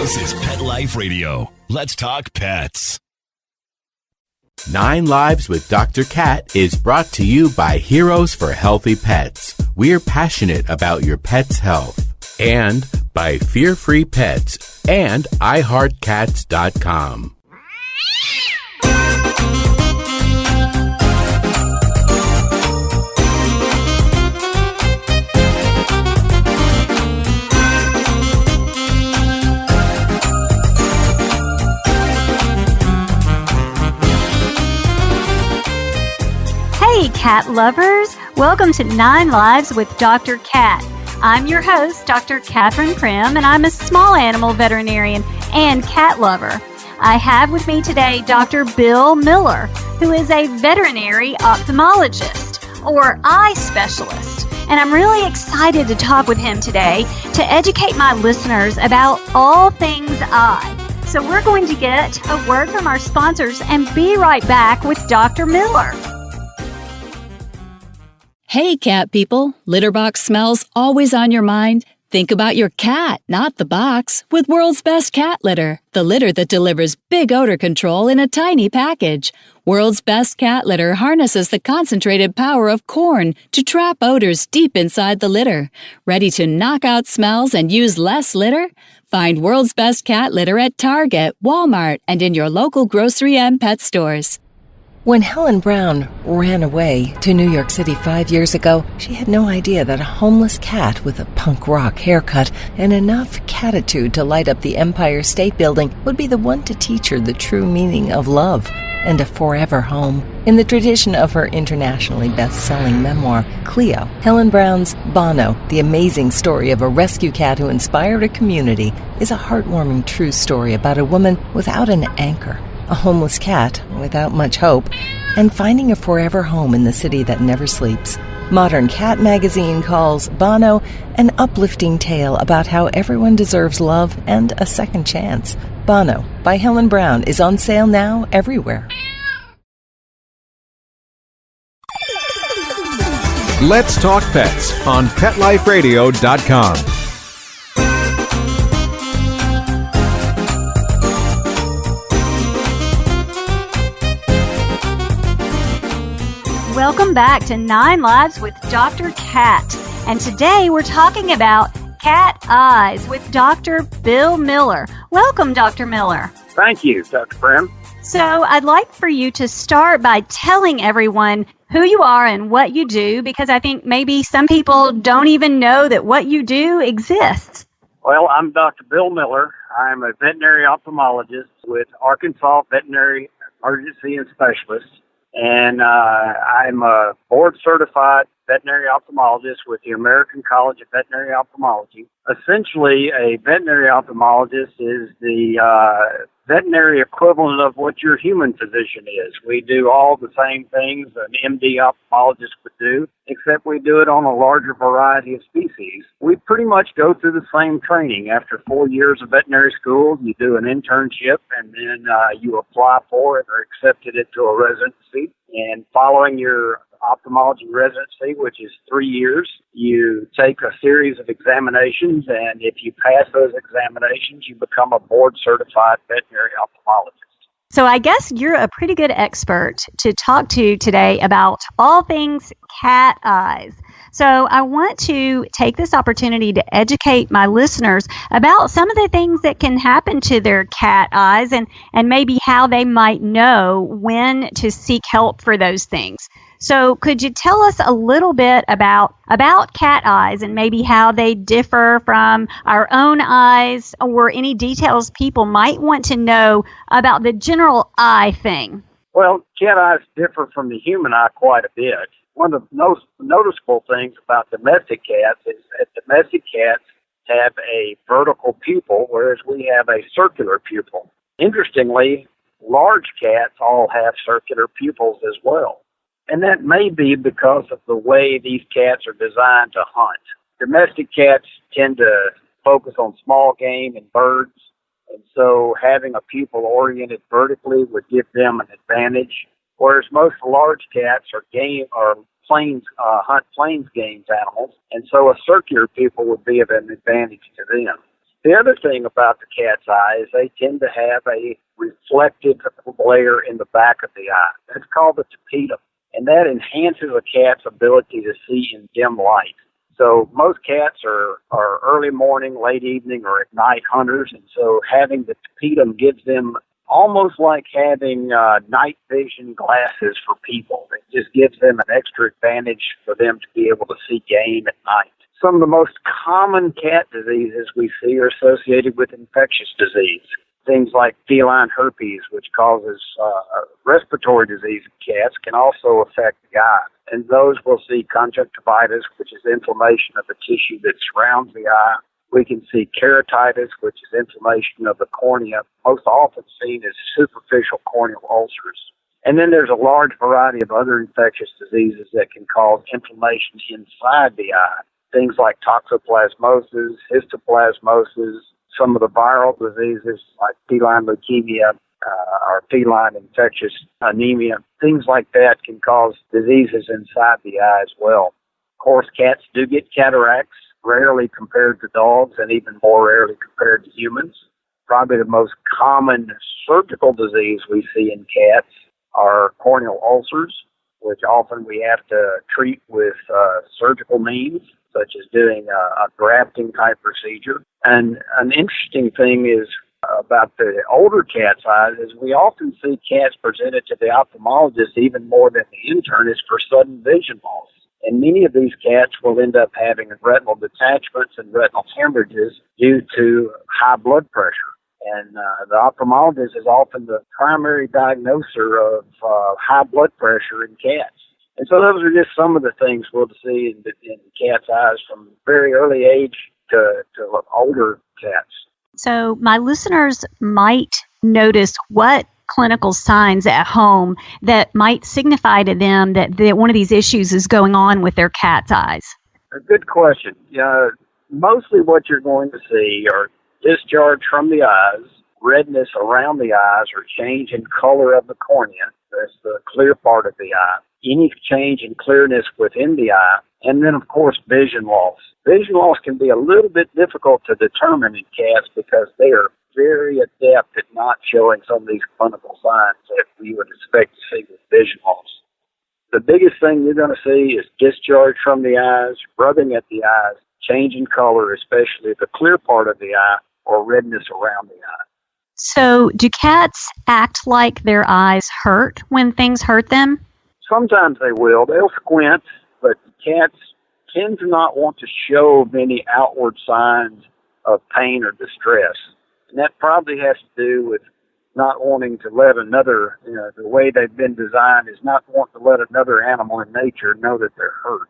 This is Pet Life Radio. Let's talk pets. 9 Lives with Dr. Cat is brought to you by Heroes for Healthy Pets. We're passionate about your pet's health. And by Fear Free Pets and iHeartCats.com. Hey, cat lovers! Welcome to 9 Lives with Dr. Cat. I'm your host, Dr. Catherine Prim, and I'm a small animal veterinarian and cat lover. I have with me today Dr. Bill Miller, who is a veterinary ophthalmologist or eye specialist. And I'm really excited to talk with him today to educate my listeners about all things eye. So we're going to get a word from our sponsors and be right back with Dr. Miller. Hey, cat people. Litter box smells always on your mind? Think about your cat, not the box, with World's Best Cat Litter, the litter that delivers big odor control in a tiny package. World's Best Cat Litter harnesses the concentrated power of corn to trap odors deep inside the litter. Ready to knock out smells and use less litter? Find World's Best Cat Litter at Target, Walmart, and in your local grocery and pet stores. When Helen Brown ran away to New York City 5 years ago, she had no idea that a homeless cat with a punk rock haircut and enough catitude to light up the Empire State Building would be the one to teach her the true meaning of love and a forever home. In the tradition of her internationally best-selling memoir, Cleo, Helen Brown's Bono, the amazing story of a rescue cat who inspired a community, is a heartwarming true story about a woman without an anchor, a homeless cat without much hope, and finding a forever home in the city that never sleeps. Modern Cat magazine calls Bono an uplifting tale about how everyone deserves love and a second chance. Bono by Helen Brown is on sale now everywhere. Let's Talk Pets on PetLifeRadio.com. Welcome back to 9 Lives with Dr. Cat. And today we're talking about cat eyes with Dr. Bill Miller. Welcome, Dr. Miller. Thank you, Dr. Prim. So I'd like for you to start by telling everyone who you are and what you do, because I think maybe some people don't even know that what you do exists. Well, I'm Dr. Bill Miller. I'm a veterinary ophthalmologist with Arkansas Veterinary Emergency and Specialist. And I'm a board-certified veterinary ophthalmologist with the American College of Veterinary Ophthalmology. Essentially, a veterinary ophthalmologist is the veterinary equivalent of what your human physician is. We do all the same things an MD ophthalmologist would do, except we do it on a larger variety of species. We pretty much go through the same training. After 4 years of veterinary school, you do an internship, and then you apply for it or accepted into a residency. And following your ophthalmology residency, which is 3 years, you take a series of examinations, and if you pass those examinations, you become a board-certified veterinary ophthalmologist. So I guess you're a pretty good expert to talk to today about all things cat eyes. So I want to take this opportunity to educate my listeners about some of the things that can happen to their cat eyes and maybe how they might know when to seek help for those things. So could you tell us a little bit about cat eyes and maybe how they differ from our own eyes, or any details people might want to know about the general eye thing? Well, cat eyes differ from the human eye quite a bit. One of the most noticeable things about domestic cats is that domestic cats have a vertical pupil, whereas we have a circular pupil. Interestingly, large cats all have circular pupils as well. And that may be because of the way these cats are designed to hunt. Domestic cats tend to focus on small game and birds, and so having a pupil oriented vertically would give them an advantage, whereas most large cats hunt plains game animals, and so a circular pupil would be of an advantage to them. The other thing about the cat's eye is they tend to have a reflective glare in the back of the eye. That's called the tapetum, and that enhances a cat's ability to see in dim light. So most cats are early morning, late evening, or at night hunters, and so having the tapetum gives them almost like having night vision glasses for people. It just gives them an extra advantage for them to be able to see game at night. Some of the most common cat diseases we see are associated with infectious disease. Things like feline herpes, which causes respiratory disease in cats, can also affect the eye. And those will see conjunctivitis, which is inflammation of the tissue that surrounds the eye. We can see keratitis, which is inflammation of the cornea, most often seen as superficial corneal ulcers. And then there's a large variety of other infectious diseases that can cause inflammation inside the eye. Things like toxoplasmosis, histoplasmosis, some of the viral diseases like feline leukemia or feline infectious anemia, things like that can cause diseases inside the eye as well. Of course, cats do get cataracts, rarely compared to dogs and even more rarely compared to humans. Probably the most common surgical disease we see in cats are corneal ulcers, which often we have to treat with surgical means, such as doing a grafting type procedure. And an interesting thing is about the older cat's eyes is we often see cats presented to the ophthalmologist even more than the internist for sudden vision loss. And many of these cats will end up having retinal detachments and retinal hemorrhages due to high blood pressure. And the ophthalmologist is often the primary diagnoser of high blood pressure in cats. And so those are just some of the things we'll see in cats' eyes from very early age to older cats. So my listeners might notice what clinical signs at home that might signify to them that one of these issues is going on with their cat's eyes. A good question. Mostly what you're going to see are discharge from the eyes, redness around the eyes, or change in color of the cornea. That's the clear part of the eye. Any change in clearness within the eye, and then, of course, vision loss. Vision loss can be a little bit difficult to determine in cats because they are very adept at not showing some of these clinical signs that we would expect to see with vision loss. The biggest thing you're going to see is discharge from the eyes, rubbing at the eyes, change in color, especially the clear part of the eye, or redness around the eye. So do cats act like their eyes hurt when things hurt them? Sometimes they will. They'll squint, but cats tend to not want to show many outward signs of pain or distress. And that probably has to do with not wanting to let another, the way they've been designed is not wanting to let another animal in nature know that they're hurt.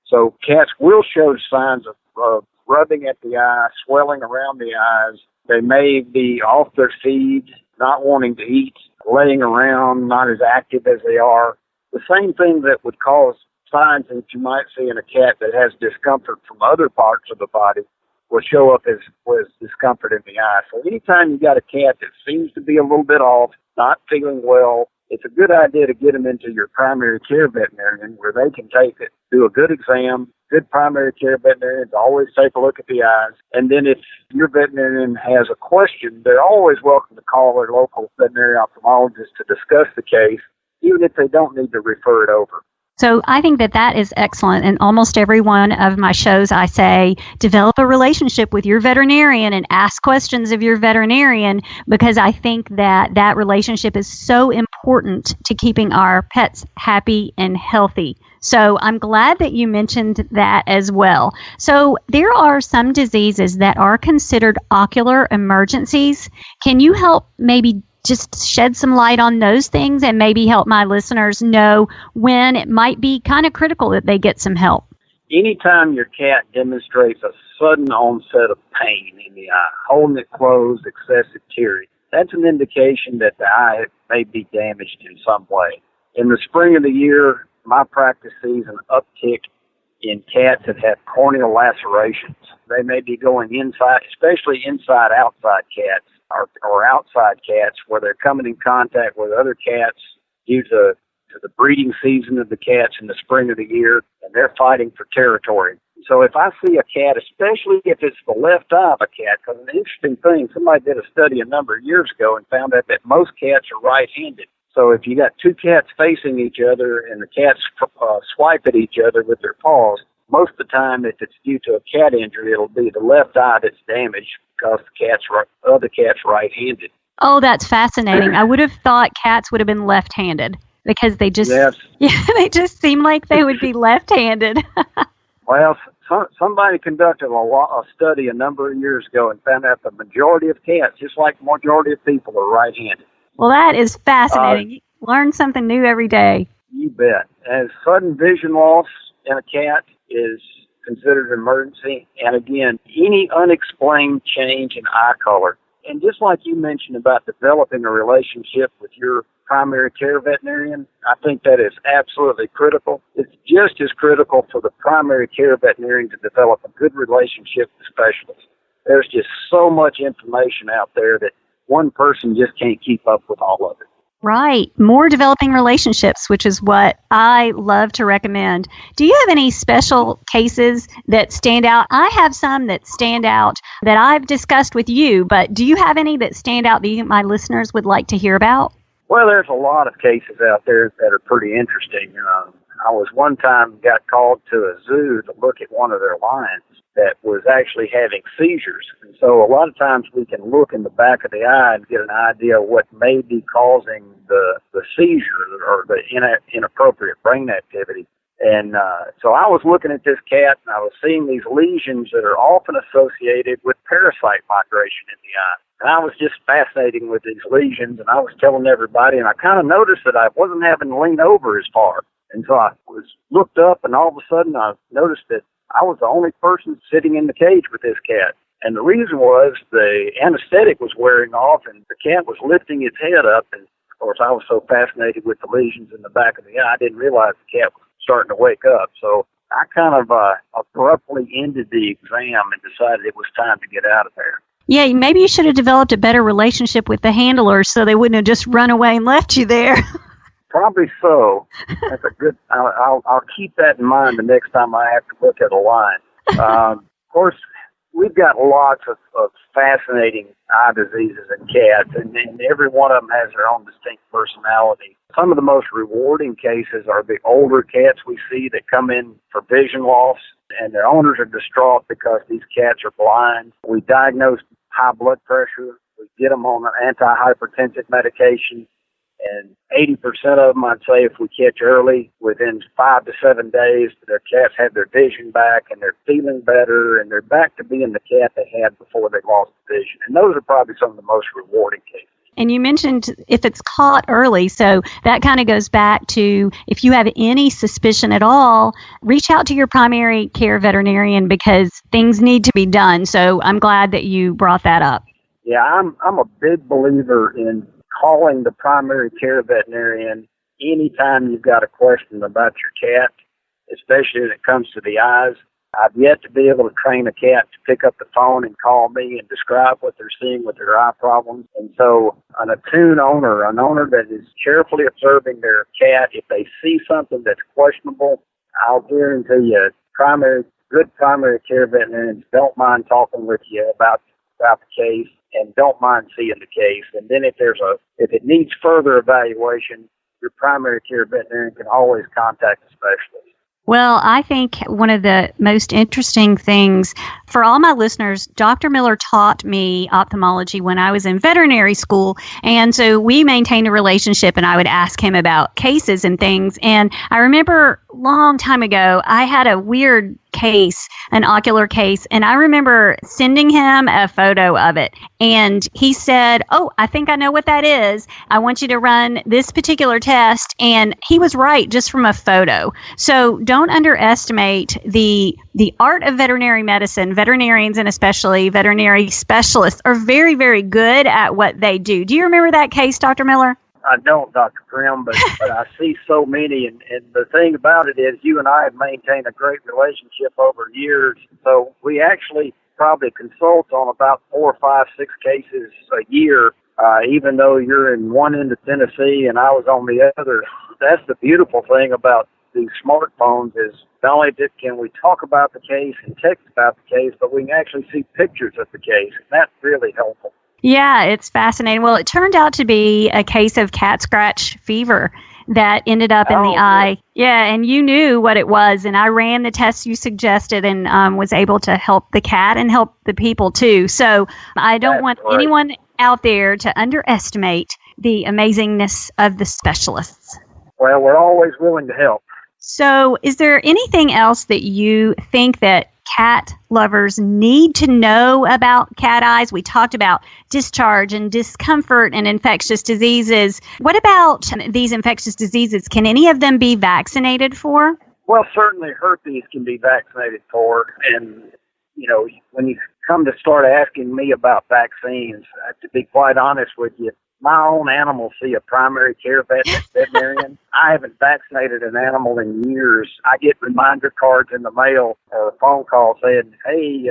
So cats will show signs of rubbing at the eye, swelling around the eyes. They may be off their feed, not wanting to eat, laying around, not as active as they are. The same thing that would cause signs that you might see in a cat that has discomfort from other parts of the body will show up as discomfort in the eye. So anytime you got a cat that seems to be a little bit off, not feeling well, it's a good idea to get them into your primary care veterinarian where they can take it, do a good exam. Good primary care veterinarians always take a look at the eyes. And then if your veterinarian has a question, they're always welcome to call their local veterinary ophthalmologist to discuss the case, even if they don't need to refer it over. So I think that is excellent. In almost every one of my shows, I say, develop a relationship with your veterinarian and ask questions of your veterinarian, because I think that relationship is so important to keeping our pets happy and healthy. So I'm glad that you mentioned that as well. So there are some diseases that are considered ocular emergencies. Can you help maybe just shed some light on those things and maybe help my listeners know when it might be kind of critical that they get some help? Anytime your cat demonstrates a sudden onset of pain in the eye, holding it closed, excessive tearing, that's an indication that the eye may be damaged in some way. In the spring of the year, my practice sees an uptick in cats that have corneal lacerations. They may be going inside, especially inside-outside cats, or outside cats where they're coming in contact with other cats due to the breeding season of the cats in the spring of the year, and they're fighting for territory. So if I see a cat, especially if it's the left eye of a cat, because an interesting thing, somebody did a study a number of years ago and found out that most cats are right-handed. So if you got two cats facing each other and the cats swipe at each other with their paws, most of the time, if it's due to a cat injury, it'll be the left eye that's damaged because the other cat's right-handed. Oh, that's fascinating. I would have thought cats would have been left-handed because they just, they just seem like they would be left-handed. Well, somebody conducted a study a number of years ago and found out the majority of cats, just like the majority of people, are right-handed. Well, that is fascinating. You learn something new every day. You bet. And sudden vision loss in a cat is considered an emergency. And again, any unexplained change in eye color. And just like you mentioned about developing a relationship with your primary care veterinarian, I think that is absolutely critical. It's just as critical for the primary care veterinarian to develop a good relationship with specialists. There's just so much information out there that one person just can't keep up with all of it. Right. More developing relationships, which is what I love to recommend. Do you have any special cases that stand out? I have some that stand out that I've discussed with you, but do you have any that stand out that my listeners would like to hear about? Well, there's a lot of cases out there that are pretty interesting. I was one time got called to a zoo to look at one of their lions that was actually having seizures. And so a lot of times we can look in the back of the eye and get an idea of what may be causing the seizure or the inappropriate brain activity. And so I was looking at this cat, and I was seeing these lesions that are often associated with parasite migration in the eye. And I was just fascinated with these lesions, and I was telling everybody, and I kind of noticed that I wasn't having to lean over as far. And so I was looked up, and all of a sudden I noticed that I was the only person sitting in the cage with this cat. And the reason was the anesthetic was wearing off, and the cat was lifting its head up. And, of course, I was so fascinated with the lesions in the back of the eye, I didn't realize the cat was starting to wake up. So I kind of abruptly ended the exam and decided it was time to get out of there. Yeah, maybe you should have developed a better relationship with the handlers so they wouldn't have just run away and left you there. Probably so. That's a good. I'll keep that in mind the next time I have to look at a line. Of course, we've got lots of fascinating eye diseases in cats, and every one of them has their own distinct personality. Some of the most rewarding cases are the older cats we see that come in for vision loss, and their owners are distraught because these cats are blind. We diagnose high blood pressure. We get them on an antihypertensive medication. And 80% of them, I'd say, if we catch early, within 5 to 7 days, their cats have their vision back and they're feeling better and they're back to being the cat they had before they lost the vision. And those are probably some of the most rewarding cases. And you mentioned if it's caught early, so that kind of goes back to if you have any suspicion at all, reach out to your primary care veterinarian because things need to be done. So I'm glad that you brought that up. Yeah, I'm a big believer in calling the primary care veterinarian anytime you've got a question about your cat, especially when it comes to the eyes. I've yet to be able to train a cat to pick up the phone and call me and describe what they're seeing with their eye problems. And so an attuned owner, an owner that is carefully observing their cat, if they see something that's questionable, I'll guarantee you good primary care veterinarians don't mind talking with you about the case and don't mind seeing the case. And then if it needs further evaluation, your primary care veterinarian can always contact a specialist. Well, I think one of the most interesting things for all my listeners, Dr. Miller taught me ophthalmology when I was in veterinary school. And so we maintained a relationship and I would ask him about cases and things. And I remember a long time ago, I had a weird case, an ocular case, and I remember sending him a photo of it. And he said, "Oh, I think I know what that is. I want you to run this particular test." And he was right just from a photo. So don't underestimate the art of veterinary medicine. Veterinarians and especially veterinary specialists are very, very good at what they do. Do you remember that case, Dr. Miller? I don't, Dr. Grimm, but I see so many. And the thing about it is you and I have maintained a great relationship over years. So we actually probably consult on about 4, 5, 6 cases a year, even though you're in one end of Tennessee and I was on the other. That's the beautiful thing about these smartphones is not only can we talk about the case and text about the case, but we can actually see pictures of the case. And that's really helpful. Yeah, it's fascinating. Well, it turned out to be a case of cat scratch fever that ended up in the eye. Yeah, and you knew what it was, and I ran the tests you suggested and was able to help the cat and help the people too. So I don't want anyone out there to underestimate the amazingness of the specialists. Well, we're always willing to help. So is there anything else that you think that cat lovers need to know about cat eyes? We talked about discharge and discomfort and infectious diseases. What about these infectious diseases? Can any of them be vaccinated for? Well, certainly herpes can be vaccinated for. And, you know, when you come to start asking me about vaccines, to be quite honest with you, my own animals see a primary care veterinarian. I haven't vaccinated an animal in years. I get reminder cards in the mail or a phone call saying, hey,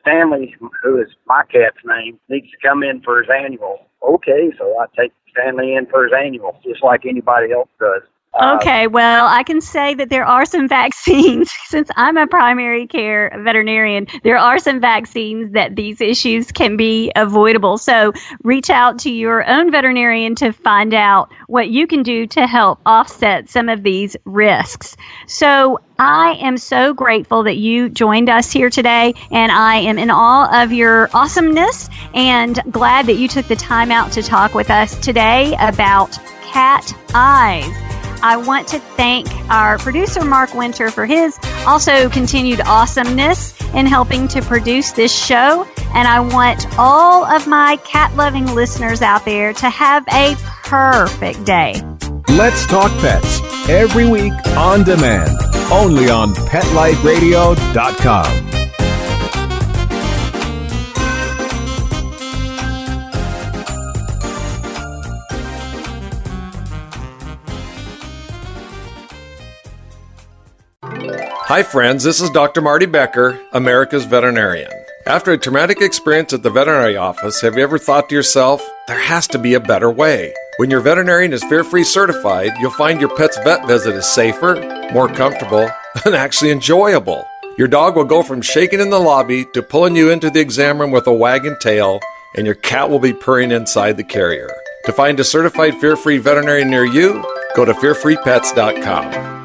Stanley, who is my cat's name, needs to come in for his annual. Okay, so I take Stanley in for his annual, just like anybody else does. Okay, well, I can say that there are some vaccines. Since I'm a primary care veterinarian, there are some vaccines that these issues can be avoidable. So reach out to your own veterinarian to find out what you can do to help offset some of these risks. So I am so grateful that you joined us here today, and I am in awe of your awesomeness and glad that you took the time out to talk with us today about cat eyes. I want to thank our producer, Mark Winter, for his also continued awesomeness in helping to produce this show. And I want all of my cat-loving listeners out there to have a perfect day. Let's Talk Pets, every week on demand, only on PetLifeRadio.com. Hi friends, this is Dr. Marty Becker, America's veterinarian. After a traumatic experience at the veterinary office, have you ever thought to yourself, there has to be a better way? When your veterinarian is fear-free certified, you'll find your pet's vet visit is safer, more comfortable, and actually enjoyable. Your dog will go from shaking in the lobby to pulling you into the exam room with a wagging tail, and your cat will be purring inside the carrier. To find a certified fear-free veterinarian near you, go to fearfreepets.com.